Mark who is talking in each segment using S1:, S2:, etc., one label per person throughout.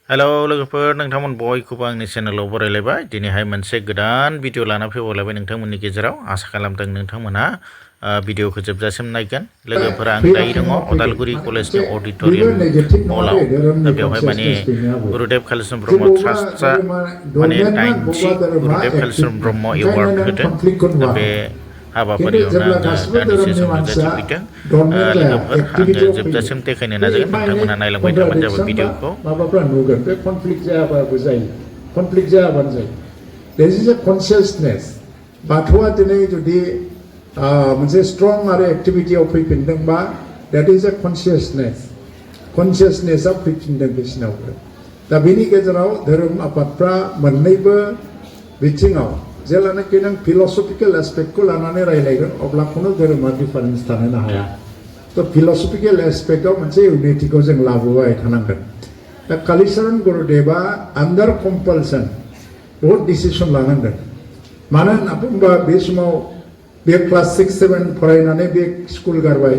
S1: hello लोगोफोर नोंथांमोन बयखौबो आंनि चेनेलाव बरायलायबाय दिनैहाय मोनसे गोदान भिडिअ लाना फैबावलायबाय नोंथांमोननि गेजेराव आसा खालामदों नोंथांमोनहा भिडिअखौ जोबजासिम नायगोन लोगोफोरा आं दायो दङ अदालगुरि कलेजनि अडिट'रियाम हलाव दा बेवहाय माने गुरुदेव कालिचरन ब्रह्म ट्रास्टआ माने 90 गुरुदेव कालिचरन ब्रह्म एवार्ड होदों दा बे हाबाफारियावनो आङो दान्दिसे सम नुजाथिफैदों लोगोफोर आङो जोबजासिम देखायनो नाजागोन नोंथांमोनहा नायलांबाय थाबानो जाबाय भिडिअखौ
S2: माबाफ्रा नुगोन बे कनफ्लिक्ट जायाबाबो जायो कनफ्लिक्ट जायाबानो जायो दिस इज ए कनसियासनेस बाथौआ दिनै जुदि मोनसे स्ट्रं आरो एक्टिभिटियाव फैफिनदोंबा देट इज ए कनसियासनेसआ फैफिनदों बिसिनावबो दा बेनि गेजेराव धोरोम आफादफ्रा मोननैबो बिथिङाव जेलानाखि नों फिलसफिकेल एस्पेक्टखौ लानानै रायलायगोन अब्ला खुनु धोरोमा डिफारेन्स थानो हाया तो फिलसफिकेल एस्पेक्टआव मोनसे इउनिटिखौ जों लाबोबाय थानांगोन दा कालिचरण गुरुदेवा आन्डार कम्पालसन बहुत डिसिसन लानांगोन मानो होनना बुंबा बे समाव बे क्लास 6-7 फरायनानै बे स्कुल गारबाय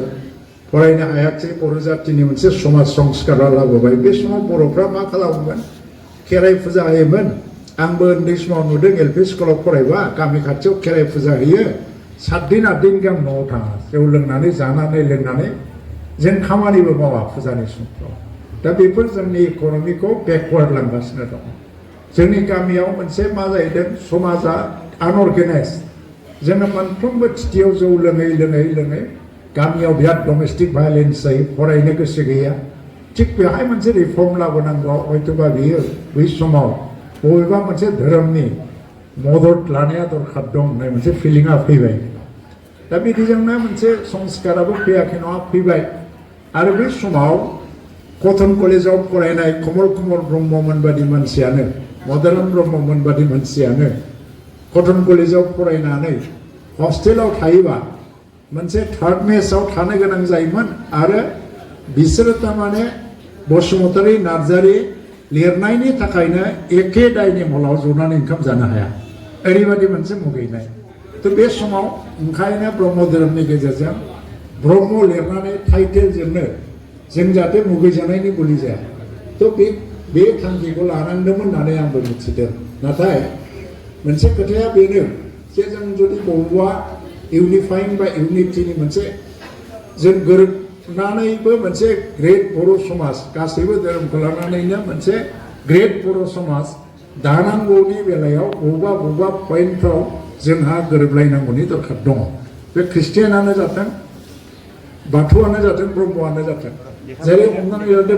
S2: फरायनो हायाखिसै बर' जातिनि मोनसे समाज संस्कारा लाबोबाय बे समाव बर'फ्रा मा खालामोमोन खेराइ फुजा होयोमोन आंबो उन्दै समाव नुदों एलपि स्कुलाव फरायबा गामि खाथियाव खेराइ फुजा होयो 7 दिन 8 दिन गाहाम न'आव थाङा जौ लोंनानै जानानै लोंनानै जों खामानिबो मावा फुजानि समफ्राव दा बेफोर जोंनि इक'नमिखौ बेकवार्ड लांगासिनो दं जोंनि गामियाव मोनसे मा जाहैदों समाजा आनअर्गेनाइज जोङो मोनफ्रोमबो थिथियाव जौ लोङै गामियाव बिराद डमेस्टिक भायलेन्स जायो फरायनो गोसो गैया थिग बेहाय मोनसे रिफर्म लाबोनांगौ हयतोबा बियो बै समाव बबेबा मोनसे धोरोमनि मदद लानाया दरखार दं होननाय मोनसे फिलिंआ फैबाय दा बिदिजोंनो मोनसे संस्काराबो फैयाखै नङा फैबाय आरो बे समाव कटन कलेजाव फरायनाय कमल कुमार ब्रह्ममोन बादि मानसियानो मदाराम ब्रह्ममोन बादि मानसियानो कटन कलेजाव फरायनानै हस्टेलाव थायोबा मोनसे थार्ड मेसआव थानो गोनां जायोमोन आरो बिसोरो थारमाने बसुमतारी नार्जारी लिरनायनि थाखायनो एखे डाइनिं हलाव जनानै ओंखाम जानो हाया ओरैबायदि मोनसे मुगैनाय तो बे समाव ओंखायनो ब्रह्म धोरोमनि गेजेरजों ब्रह्म लिरनानै टाइटेलजोंनो जों जाहाथे मुगैजानायनि बोलि जाया तो बे थांखिखौ लानांदोंमोन होननानै आंबो मिथिदों नाथाय मोनसे खोथाया बेनो जे जों जुदि बबेबा इउनिफाइं बा इउनिटिनि मोनसे जों गोरोबनानैबो मोनसे ग्रेट बर' समाज गासैबो धोरोमखौ लानानैनो मोनसे ग्रेट बर' समाज दानांगौनि बेलायाव बबेबा पइन्टफ्राव जोंहा गोरोबलायनांगौनि दरखार दङ बे ख्रिस्टियानानो जाथों बाथौआनो जाथों ब्रह्मआनो जाथों जेरै हमनानै लादो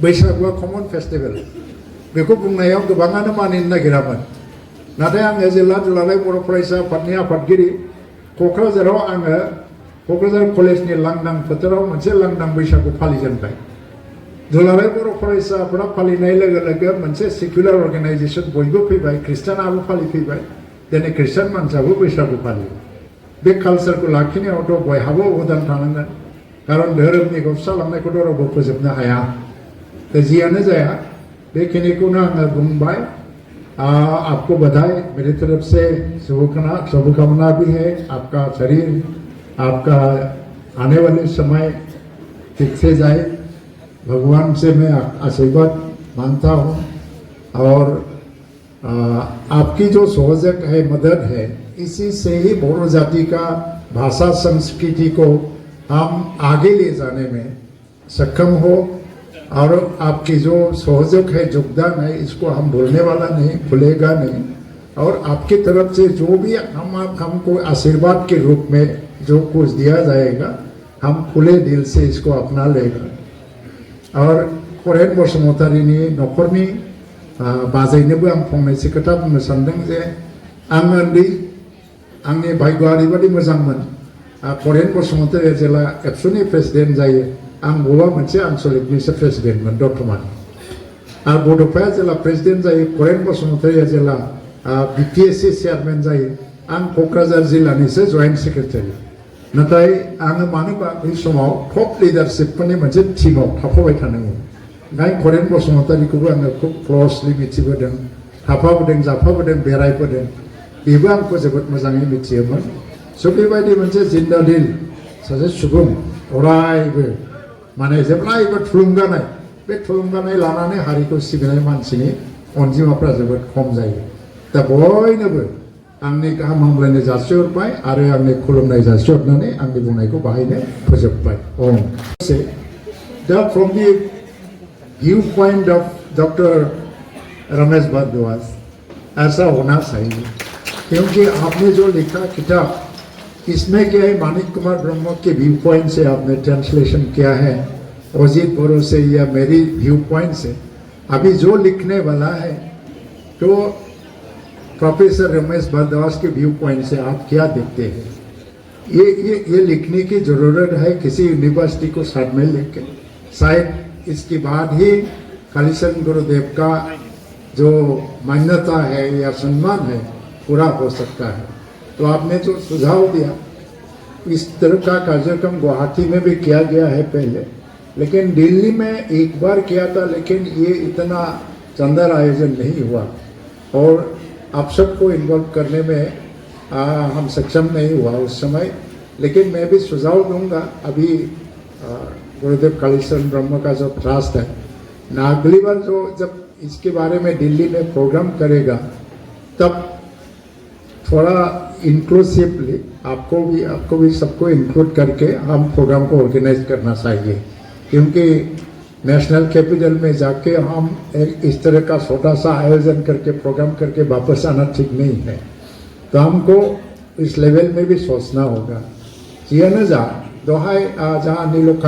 S2: बैसागुआ कमन फेस्टिभेल बेखौ बुंनायाव गोबाङानो मानिनो नागिरामोन नाथाय आङो जेला दुलाराय बर' फरायसा आफादनि आफादगिरि क'क्राझाराव आङो क'क्राझार कलेजनि लांदां फोथाराव मोनसे लांदां बैसागु फालिजेनबाय दुलाराय बर' फरायसा आफादा फालिनाय लोगो लोगो मोनसे सेकुलार अर्गेनाइजेसन बयबो फैबाय ख्रिस्टानाबो फालिफैबाय दिनै ख्रिस्टान मानसियाबो बैसागु फालियो बे कालचारखौ लाखिनायावथ' बयहाबो अबदान थानांगोन खारन धोरोमनि गबसा लांनायखौथ' रावबो फोजोबनो हाया जियानो जाया बेखिनिखौनो आङो बुंबाय आपको बधाई मेरी तरफ से शुभकामना भी है आपका शरीर आपका आने वाले समय ठीक से जाए भगवान से मैं आशीर्वाद मांगता हूँ और आपकी जो सहयोग है मदद है इसी से ही बोरो जाति का भाषा संस्कृति को हम आगे ले जाने में सक्षम हो और आपकी जो सहयोग है योगदान है इसको हम भूलने वाला नहीं भूलेगा नहीं और आपकी तरफ से जो भी हमको आशीर्वाद के रूप में जो कुछ दिया जाएगा हम खुले दिल से इसको अपना लेगा और करेन बसुमतारीनि न'खरनि बाजैनोबो आं फंनैसो खोथा बुंनो सानदों जे आं उन्दै आंनि भाग्यआ ओरैबायदि मोजांमोन करेन बसुमतारीया जेला एबसुनि प्रेसिडेन्ट जायो आं बबेबा मोनसे आनसलिकनिसो प्रेसिडेन्टमोन बर्थमान आरो बड'फाया जेला प्रेसिडेन्ट जायो करेन बसुमतारीया जेला बिटिएससि चेयारमेन जायो आं क'क्राझार जिल्लानिसो जइन्ट सेक्रेटारि नाथाय आङो मानोबा बै समाव टप लिडारशिपफोरनि मोनसे टिमाव थाफाबाय थानांगौ ओंखायनो करेन बसुमतारीखौबो आङो खुब क्लसलि मिथिबोदों थाफाबोदों जाफाबोदों बेरायबोदों बेबो आंखौ जोबोद मोजाङै मिथियोमोन स' बेबायदि मोनसे जिन्दादिल सासे सुबुं अरायबो माने जेब्लायबो थुलुंगानाय बे थुलुंगानाय लानानै हारिखौ सिबिनाय मानसिनि अनजिमाफ्रा जोबोद खम जायो दा बयनोबो आंनि गाहाम हामलायनाय जासिहरबाय आरो आंनि खुलुमनाय जासिहरनानै आंनि बुंनायखौ बाहायनो फोजोबबाय दा from the viewpoint of doctor Ramesh Bhardwaj ऐसा होना चाहिए क्योंकि आपने जो लिखा किताब इसमें क्या है मानिक कुमार ब्रह्म के व्यू पॉइंट से आपने ट्रांसलेशन किया है अजीत बोरो से या मेरी व्यू पॉइंट से अभी जो लिखने वाला है तो प्रोफेसर रमेश भारद्वाज के व्यू पॉइंट से आप क्या देखते हैं ये लिखने की ज़रूरत है किसी यूनिवर्सिटी को साथ में लेके शायद इसके बाद ही कालीचरण गुरुदेव का जो मान्यता है या सम्मान है पूरा हो सकता है तो आपने जो सुझाव दिया इस तरह का कार्यक्रम गुवाहाटी में भी किया गया है पहले लेकिन दिल्ली में एक बार किया था लेकिन ये इतना शानदार आयोजन नहीं हुआ और आप सबको इन्वॉल्व करने में हम सक्षम नहीं हुआ उस समय लेकिन मैं भी सुझाव दूंगा अभी गुरुदेव कालीचरण ब्रह्म का जो ट्रस्ट है ना अगली बार जो जब इसके बारे में दिल्ली में प्रोग्राम करेगा तब थोड़ा इंक्लूसिवली आपको भी सबको इंक्लूड करके हम प्रोग्राम को ऑर्गेनाइज करना चाहिए क्योंकि नेशनल कैपिटल में जाके हम इस तरह का छोटा सा आयोजन करके प्रोग्राम करके वापस आना ठीक नहीं है तो हमको इस लेवल में भी सोचना होगा जिया न जा दोहाई जहाँ नीलोखंड